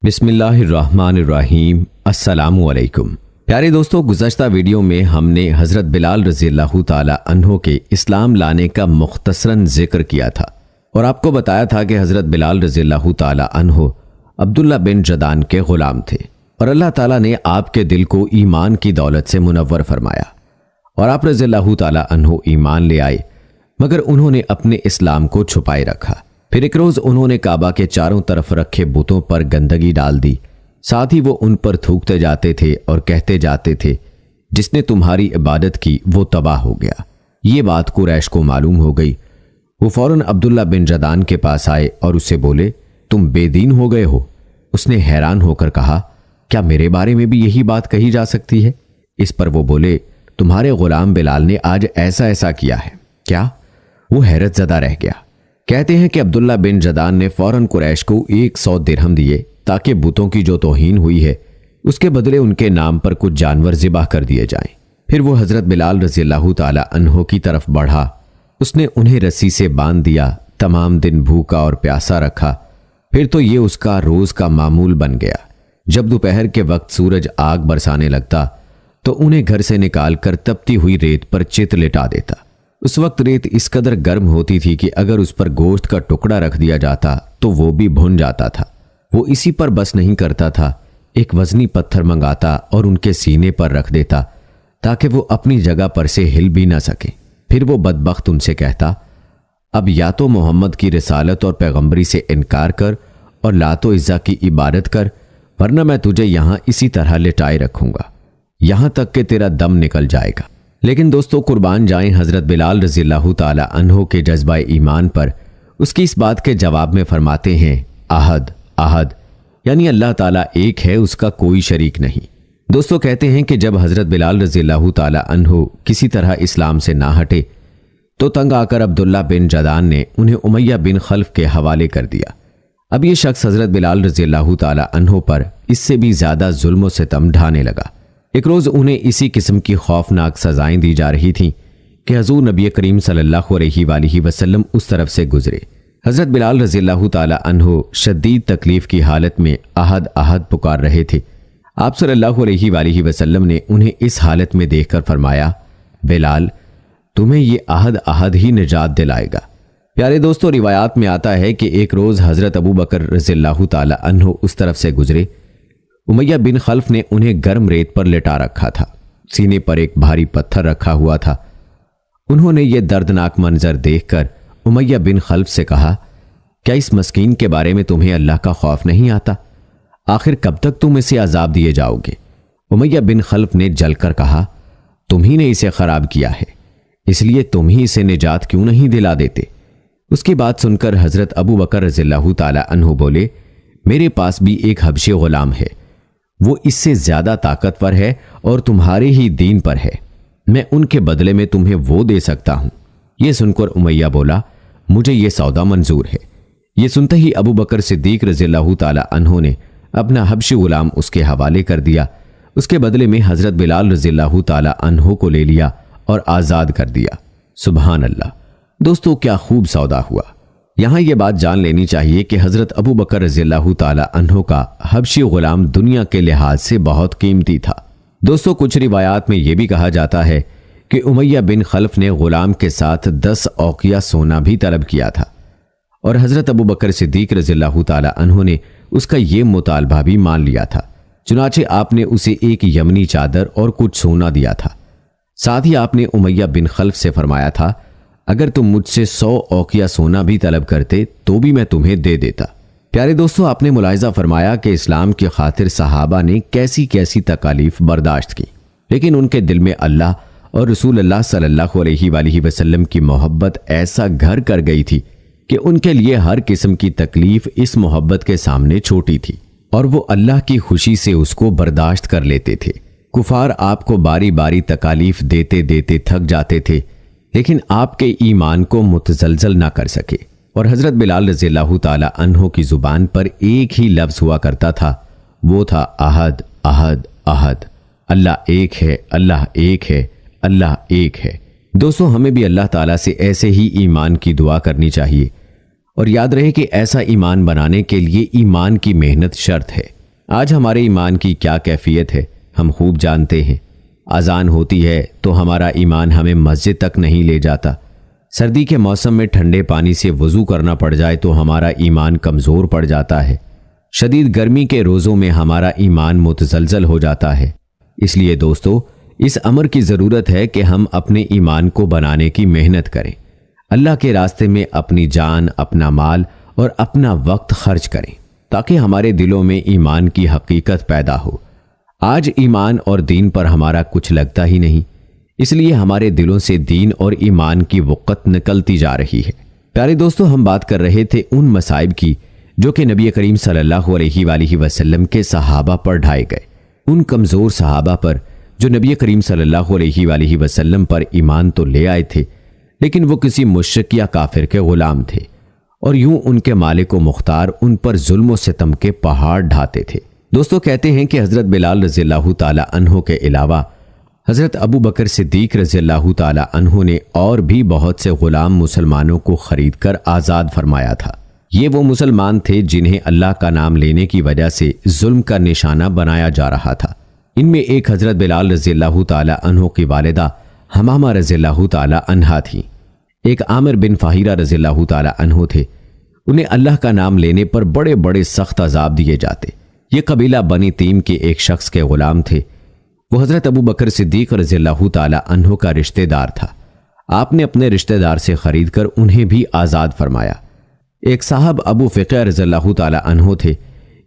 بسم اللہ الرحمن الرحیم۔ السلام علیکم پیارے دوستو، گزشتہ ویڈیو میں ہم نے حضرت بلال رضی اللہ تعالی عنہ کے اسلام لانے کا مختصراً ذکر کیا تھا اور آپ کو بتایا تھا کہ حضرت بلال رضی اللہ تعالی عنہ عبداللہ بن جدعان کے غلام تھے اور اللہ تعالیٰ نے آپ کے دل کو ایمان کی دولت سے منور فرمایا اور آپ رضی اللہ تعالی عنہ ایمان لے آئے، مگر انہوں نے اپنے اسلام کو چھپائے رکھا۔ پھر ایک روز انہوں نے کعبہ کے چاروں طرف رکھے بتوں پر گندگی ڈال دی، ساتھ ہی وہ ان پر تھوکتے جاتے تھے اور کہتے جاتے تھے جس نے تمہاری عبادت کی وہ تباہ ہو گیا۔ یہ بات قریش کو معلوم ہو گئی۔ وہ فوراً عبداللہ بن جدعان کے پاس آئے اور اسے بولے، تم بے دین ہو گئے ہو؟ اس نے حیران ہو کر کہا، کیا میرے بارے میں بھی یہی بات کہی جا سکتی ہے؟ اس پر وہ بولے، تمہارے غلام بلال نے آج ایسا ایسا کیا ہے کیا؟ وہ حیرت زدہ رہ گیا۔ کہتے ہیں کہ عبداللہ بن جدعان نے فوراً قریش کو 100 درہم دیے تاکہ بتوں کی جو توہین ہوئی ہے اس کے بدلے ان کے نام پر کچھ جانور ذبح کر دیے جائیں۔ پھر وہ حضرت بلال رضی اللہ تعالی عنہ کی طرف بڑھا، اس نے انہیں رسی سے باندھ دیا، تمام دن بھوکا اور پیاسا رکھا۔ پھر تو یہ اس کا روز کا معمول بن گیا۔ جب دوپہر کے وقت سورج آگ برسانے لگتا تو انہیں گھر سے نکال کر تپتی ہوئی ریت پر چت لٹا دیتا۔ اس وقت ریت اس قدر گرم ہوتی تھی کہ اگر اس پر گوشت کا ٹکڑا رکھ دیا جاتا تو وہ بھی بھن جاتا تھا۔ وہ اسی پر بس نہیں کرتا تھا، ایک وزنی پتھر منگاتا اور ان کے سینے پر رکھ دیتا تاکہ وہ اپنی جگہ پر سے ہل بھی نہ سکے۔ پھر وہ بدبخت ان سے کہتا، اب یا تو محمد کی رسالت اور پیغمبری سے انکار کر اور لات و عزا کی عبادت کر، ورنہ میں تجھے یہاں اسی طرح لٹائے رکھوں گا یہاں تک کہ تیرا دم نکل جائے گا۔ لیکن دوستو، قربان جائیں حضرت بلال رضی اللہ تعالی عنہ کے جذبہ ایمان پر۔ اس کی اس بات کے جواب میں فرماتے ہیں، احد احد یعنی اللہ تعالیٰ ایک ہے، اس کا کوئی شریک نہیں۔ دوستو، کہتے ہیں کہ جب حضرت بلال رضی اللہ تعالی عنہ کسی طرح اسلام سے نہ ہٹے تو تنگ آ کر عبداللہ بن جدعان نے انہیں امیہ بن خلف کے حوالے کر دیا۔ اب یہ شخص حضرت بلال رضی اللہ تعالی عنہ پر اس سے بھی زیادہ ظلم و ستم ڈھانے لگا۔ ایک روز انہیں اسی قسم کی خوفناک سزائیں دی جا رہی تھیں کہ حضور نبی کریم صلی اللہ علیہ وآلہ وسلم اس طرف سے گزرے۔ حضرت بلال رضی اللہ تعالی عنہ شدید تکلیف کی حالت میں احد احد پکار رہے تھے۔ آپ صلی اللہ علیہ وآلہ وسلم نے انہیں اس حالت میں دیکھ کر فرمایا، بلال، تمہیں یہ احد احد ہی نجات دلائے گا۔ پیارے دوستو، روایات میں آتا ہے کہ ایک روز حضرت ابو بکر رضی اللہ تعالی عنہ اس طرف سے گزرے۔ امیہ بن خلف نے انہیں گرم ریت پر لٹا رکھا تھا، سینے پر ایک بھاری پتھر رکھا ہوا تھا۔ انہوں نے یہ دردناک منظر دیکھ کر امیہ بن خلف سے کہا، کیا اس مسکین کے بارے میں تمہیں اللہ کا خوف نہیں آتا؟ آخر کب تک تم اسے عذاب دیے جاؤ گے؟ امیہ بن خلف نے جل کر کہا، تم ہی نے اسے خراب کیا ہے، اس لیے تم ہی اسے نجات کیوں نہیں دلا دیتے؟ اس کی بات سن کر حضرت ابو بکر رضی اللہ تعالی عنہ بولے، میرے پاس بھی ایک حبشی غلام ہے، وہ اس سے زیادہ طاقتور ہے اور تمہارے ہی دین پر ہے، میں ان کے بدلے میں تمہیں وہ دے سکتا ہوں۔ یہ سن کر امیہ بولا، مجھے یہ سودا منظور ہے۔ یہ سنتے ہی ابو بکر صدیق رضی اللہ تعالی عنہ نے اپنا حبشی غلام اس کے حوالے کر دیا۔ اس کے بدلے میں حضرت بلال رضی اللہ تعالی عنہ کو لے لیا اور آزاد کر دیا۔ سبحان اللہ! دوستو، کیا خوب سودا ہوا۔ یہاں یہ بات جان لینی چاہیے کہ حضرت ابو بکر رضی اللہ تعالی عنہ کا حبشی غلام دنیا کے لحاظ سے بہت قیمتی تھا۔ دوستو، کچھ روایات میں یہ بھی کہا جاتا ہے کہ امیہ بن خلف نے غلام کے ساتھ 10 اوقیہ سونا بھی طلب کیا تھا اور حضرت ابو بکر صدیق رضی اللہ تعالی عنہ نے اس کا یہ مطالبہ بھی مان لیا تھا۔ چنانچہ آپ نے اسے ایک یمنی چادر اور کچھ سونا دیا تھا۔ ساتھ ہی آپ نے امیہ بن خلف سے فرمایا تھا، اگر تم مجھ سے 100 اوقیہ سونا بھی طلب کرتے تو بھی میں تمہیں دے دیتا۔ پیارے دوستو، آپ نے ملاحظہ فرمایا کہ اسلام کی خاطر صحابہ نے کیسی کیسی تکالیف برداشت کی، لیکن ان کے دل میں اللہ اور رسول اللہ صلی اللہ علیہ وآلہ وسلم کی محبت ایسا گھر کر گئی تھی کہ ان کے لیے ہر قسم کی تکلیف اس محبت کے سامنے چھوٹی تھی اور وہ اللہ کی خوشی سے اس کو برداشت کر لیتے تھے۔ کفار آپ کو باری باری تکالیف دیتے دیتے تھک جاتے تھے، لیکن آپ کے ایمان کو متزلزل نہ کر سکے، اور حضرت بلال رضی اللہ تعالی عنہ کی زبان پر ایک ہی لفظ ہوا کرتا تھا، وہ تھا احد احد احد، اللہ ایک ہے، اللہ ایک ہے، اللہ ایک ہے۔ دوستو، ہمیں بھی اللہ تعالیٰ سے ایسے ہی ایمان کی دعا کرنی چاہیے، اور یاد رہے کہ ایسا ایمان بنانے کے لیے ایمان کی محنت شرط ہے۔ آج ہمارے ایمان کی کیا کیفیت ہے ہم خوب جانتے ہیں۔ اذان ہوتی ہے تو ہمارا ایمان ہمیں مسجد تک نہیں لے جاتا۔ سردی کے موسم میں ٹھنڈے پانی سے وضو کرنا پڑ جائے تو ہمارا ایمان کمزور پڑ جاتا ہے۔ شدید گرمی کے روزوں میں ہمارا ایمان متزلزل ہو جاتا ہے۔ اس لیے دوستو، اس امر کی ضرورت ہے کہ ہم اپنے ایمان کو بنانے کی محنت کریں، اللہ کے راستے میں اپنی جان، اپنا مال اور اپنا وقت خرچ کریں تاکہ ہمارے دلوں میں ایمان کی حقیقت پیدا ہو۔ آج ایمان اور دین پر ہمارا کچھ لگتا ہی نہیں، اس لیے ہمارے دلوں سے دین اور ایمان کی وقت نکلتی جا رہی ہے۔ پیارے دوستو، ہم بات کر رہے تھے ان مصائب کی جو کہ نبی کریم صلی اللہ علیہ وآلہ وسلم کے صحابہ پر ڈھائے گئے، ان کمزور صحابہ پر جو نبی کریم صلی اللہ علیہ وآلہ وسلم پر ایمان تو لے آئے تھے لیکن وہ کسی مشرک یا کافر کے غلام تھے، اور یوں ان کے مالک و مختار ان پر ظلم و ستم کے پہاڑ ڈھاتے تھے۔ دوستو، کہتے ہیں کہ حضرت بلال رضی اللہ تعالی عنہ کے علاوہ حضرت ابو بکر صدیق رضی اللہ تعالی عنہ نے اور بھی بہت سے غلام مسلمانوں کو خرید کر آزاد فرمایا تھا۔ یہ وہ مسلمان تھے جنہیں اللہ کا نام لینے کی وجہ سے ظلم کا نشانہ بنایا جا رہا تھا۔ ان میں ایک حضرت بلال رضی اللہ تعالی عنہ کی والدہ حمامہ رضی اللہ تعالی عنہا تھی، ایک عامر بن فہیرہ رضی اللہ تعالی عنہ تھے۔ انہیں اللہ کا نام لینے پر بڑے بڑے سخت عذاب دیے جاتے۔ یہ قبیلہ بنی تیم کے ایک شخص کے غلام تھے۔ وہ حضرت ابو بکر صدیق رضی اللہ تعالی عنہ کا رشتہ دار تھا۔ آپ نے اپنے رشتہ دار سے خرید کر انہیں بھی آزاد فرمایا۔ ایک صاحب ابو فقہ رضی اللہ تعالی عنہ تھے۔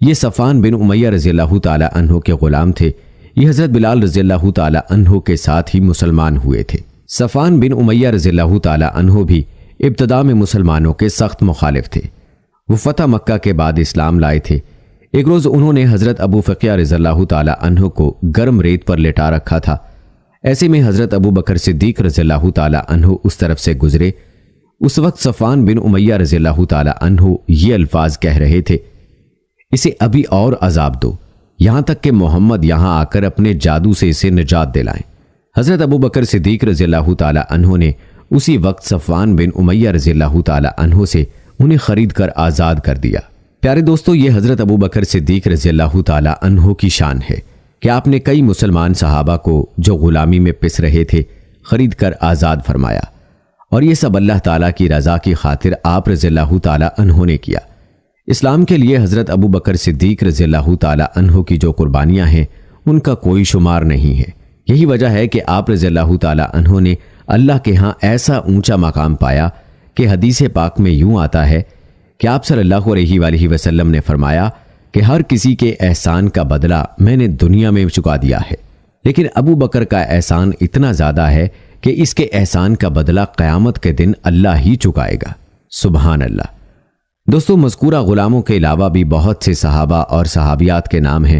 یہ صفوان بن امیہ رضی اللہ تعالی عنہ کے غلام تھے۔ یہ حضرت بلال رضی اللہ تعالی عنہ کے ساتھ ہی مسلمان ہوئے تھے۔ صفوان بن امیہ رضی اللہ تعالی عنہ بھی ابتدا میں مسلمانوں کے سخت مخالف تھے۔ وہ فتح مکہ کے بعد اسلام لائے تھے۔ ایک روز انہوں نے حضرت ابو فقہ رضی اللہ تعالی عنہ کو گرم ریت پر لٹا رکھا تھا۔ ایسے میں حضرت ابو بکر صدیق رضی اللہ تعالی عنہ اس طرف سے گزرے۔ اس وقت صفوان بن امیہ رضی اللہ تعالی عنہ یہ الفاظ کہہ رہے تھے، اسے ابھی اور عذاب دو، یہاں تک کہ محمد یہاں آ کر اپنے جادو سے اسے نجات دلائیں۔ حضرت ابو بکر صدیق رضی اللہ تعالی عنہ نے اسی وقت صفوان بن امیہ رضی اللہ تعالی عنہ سے انہیں خرید کر آزاد کر دیا۔ پیارے دوستو، یہ حضرت ابو بکر صدیق رضی اللہ تعالی عنہ کی شان ہے کہ آپ نے کئی مسلمان صحابہ کو جو غلامی میں پس رہے تھے خرید کر آزاد فرمایا، اور یہ سب اللہ تعالیٰ کی رضا کی خاطر آپ رضی اللہ تعالی عنہ نے کیا۔ اسلام کے لیے حضرت ابو بکر صدیق رضی اللہ تعالی عنہ کی جو قربانیاں ہیں ان کا کوئی شمار نہیں ہے۔ یہی وجہ ہے کہ آپ رضی اللہ تعالی عنہ نے اللہ کے ہاں ایسا اونچا مقام پایا کہ حدیث پاک میں یوں آتا ہے کہ آپ صلی اللہ علیہ وآلہ وسلم نے فرمایا کہ ہر کسی کے احسان کا بدلہ میں نے دنیا میں چکا دیا ہے، لیکن ابو بکر کا احسان اتنا زیادہ ہے کہ اس کے احسان کا بدلہ قیامت کے دن اللہ ہی چکائے گا۔ سبحان اللہ۔ دوستو، مذکورہ غلاموں کے علاوہ بھی بہت سے صحابہ اور صحابیات کے نام ہیں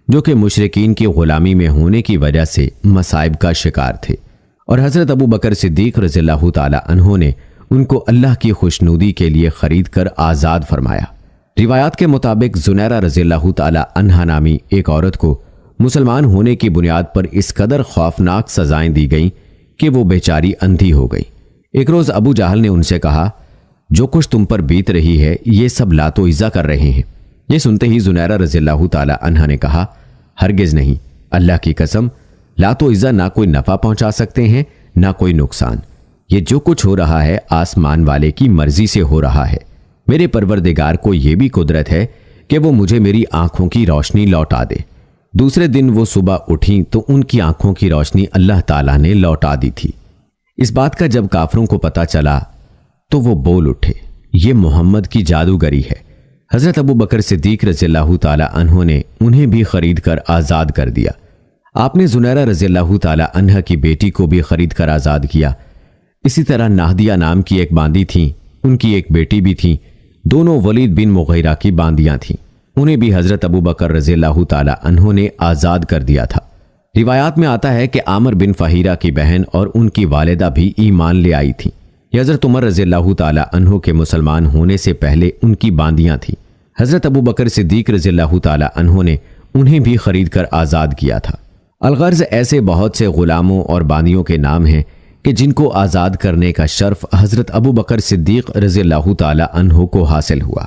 جو کہ مشرکین کی غلامی میں ہونے کی وجہ سے مصائب کا شکار تھے، اور حضرت ابو بکر صدیق رضی اللہ تعالی عنہ نے ان کو اللہ کی خوشنودی کے لیے خرید کر آزاد فرمایا۔ روایات کے مطابق زنیرہ رضی اللہ تعالی عنہا نامی ایک عورت کو مسلمان ہونے کی بنیاد پر اس قدر خوفناک سزائیں دی گئیں کہ وہ بیچاری اندھی ہو گئی۔ ایک روز ابو جہل نے ان سے کہا، جو کچھ تم پر بیت رہی ہے یہ سب لات و عزا کر رہے ہیں۔ یہ سنتے ہی زنیرہ رضی اللہ تعالی عنہا نے کہا، ہرگز نہیں، اللہ کی قسم، لات و عزا نہ کوئی نفع پہنچا سکتے ہیں نہ کوئی نقصان۔ یہ جو کچھ ہو رہا ہے آسمان والے کی مرضی سے ہو رہا ہے۔ میرے پروردگار کو یہ بھی قدرت ہے کہ وہ مجھے میری آنکھوں کی روشنی لوٹا دے۔ دوسرے دن وہ صبح اٹھیں تو ان کی آنکھوں کی روشنی اللہ تعالیٰ نے لوٹا دی تھی۔ اس بات کا جب کافروں کو پتہ چلا تو وہ بول اٹھے، یہ محمد کی جادوگری ہے۔ حضرت ابو بکر صدیق رضی اللہ تعالی عنہ نے انہیں بھی خرید کر آزاد کر دیا۔ آپ نے زنیرہ رضی اللہ تعالی عنہ کی بیٹی کو بھی خرید کر آزاد کیا۔ اسی طرح نہدیہ نام کی ایک باندی تھیں، ان کی ایک بیٹی بھی تھی، دونوں ولید بن مغیرہ کی باندیاں تھیں، انہیں بھی حضرت ابو بکر رضی اللہ تعالی عنہ نے آزاد کر دیا تھا۔ روایات میں آتا ہے کہ عامر بن فہیرہ کی بہن اور ان کی والدہ بھی ایمان لے آئی تھیں۔ یہ حضرت عمر رضی اللہ تعالی عنہ کے مسلمان ہونے سے پہلے ان کی باندیاں تھیں۔ حضرت ابو بکر صدیق رضی اللہ تعالی عنہ نے انہیں بھی خرید کر آزاد کیا تھا۔ الغرض ایسے بہت سے غلاموں اور باندیوں کے نام ہیں کہ جن کو آزاد کرنے کا شرف حضرت ابو بکر صدیق رضی اللہ تعالی عنہ کو حاصل ہوا،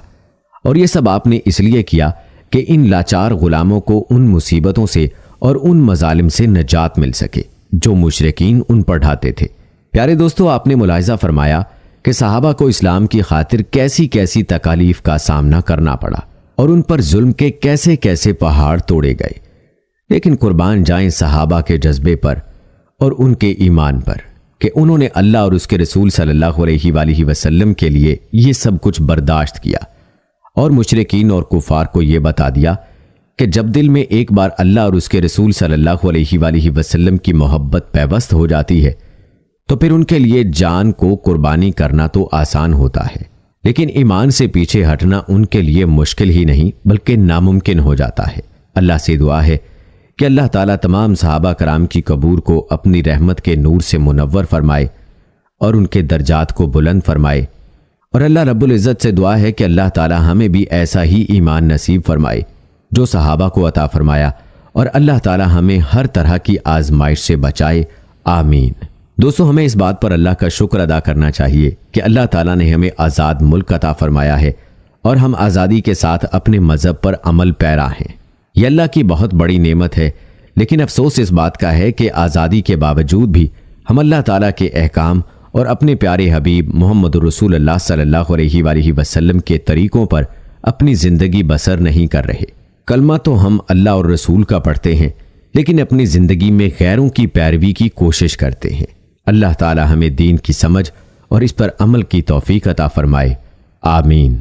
اور یہ سب آپ نے اس لیے کیا کہ ان لاچار غلاموں کو ان مصیبتوں سے اور ان مظالم سے نجات مل سکے جو مشرکین ان پر ڈھاتے تھے۔ پیارے دوستو، آپ نے ملاحظہ فرمایا کہ صحابہ کو اسلام کی خاطر کیسی کیسی تکالیف کا سامنا کرنا پڑا اور ان پر ظلم کے کیسے کیسے پہاڑ توڑے گئے، لیکن قربان جائیں صحابہ کے جذبے پر اور ان کے ایمان پر کہ انہوں نے اللہ اور اس کے رسول صلی اللہ علیہ وآلہ وسلم کے لیے یہ سب کچھ برداشت کیا اور مشرکین اور کفار کو یہ بتا دیا کہ جب دل میں ایک بار اللہ اور اس کے رسول صلی اللہ علیہ وآلہ وسلم کی محبت پیوست ہو جاتی ہے تو پھر ان کے لیے جان کو قربانی کرنا تو آسان ہوتا ہے، لیکن ایمان سے پیچھے ہٹنا ان کے لیے مشکل ہی نہیں بلکہ ناممکن ہو جاتا ہے۔ اللہ سے دعا ہے کہ اللہ تعالیٰ تمام صحابہ کرام کی قبور کو اپنی رحمت کے نور سے منور فرمائے اور ان کے درجات کو بلند فرمائے، اور اللہ رب العزت سے دعا ہے کہ اللہ تعالیٰ ہمیں بھی ایسا ہی ایمان نصیب فرمائے جو صحابہ کو عطا فرمایا، اور اللہ تعالیٰ ہمیں ہر طرح کی آزمائش سے بچائے، آمین۔ دوستو، ہمیں اس بات پر اللہ کا شکر ادا کرنا چاہیے کہ اللہ تعالیٰ نے ہمیں آزاد ملک عطا فرمایا ہے اور ہم آزادی کے ساتھ اپنے مذہب پر عمل پیرا ہیں۔ یہ اللہ کی بہت بڑی نعمت ہے، لیکن افسوس اس بات کا ہے کہ آزادی کے باوجود بھی ہم اللہ تعالیٰ کے احکام اور اپنے پیارے حبیب محمد رسول اللہ صلی اللہ علیہ وآلہ وسلم کے طریقوں پر اپنی زندگی بسر نہیں کر رہے۔ کلمہ تو ہم اللہ اور رسول کا پڑھتے ہیں، لیکن اپنی زندگی میں غیروں کی پیروی کی کوشش کرتے ہیں۔ اللہ تعالیٰ ہمیں دین کی سمجھ اور اس پر عمل کی توفیق عطا فرمائے، آمین۔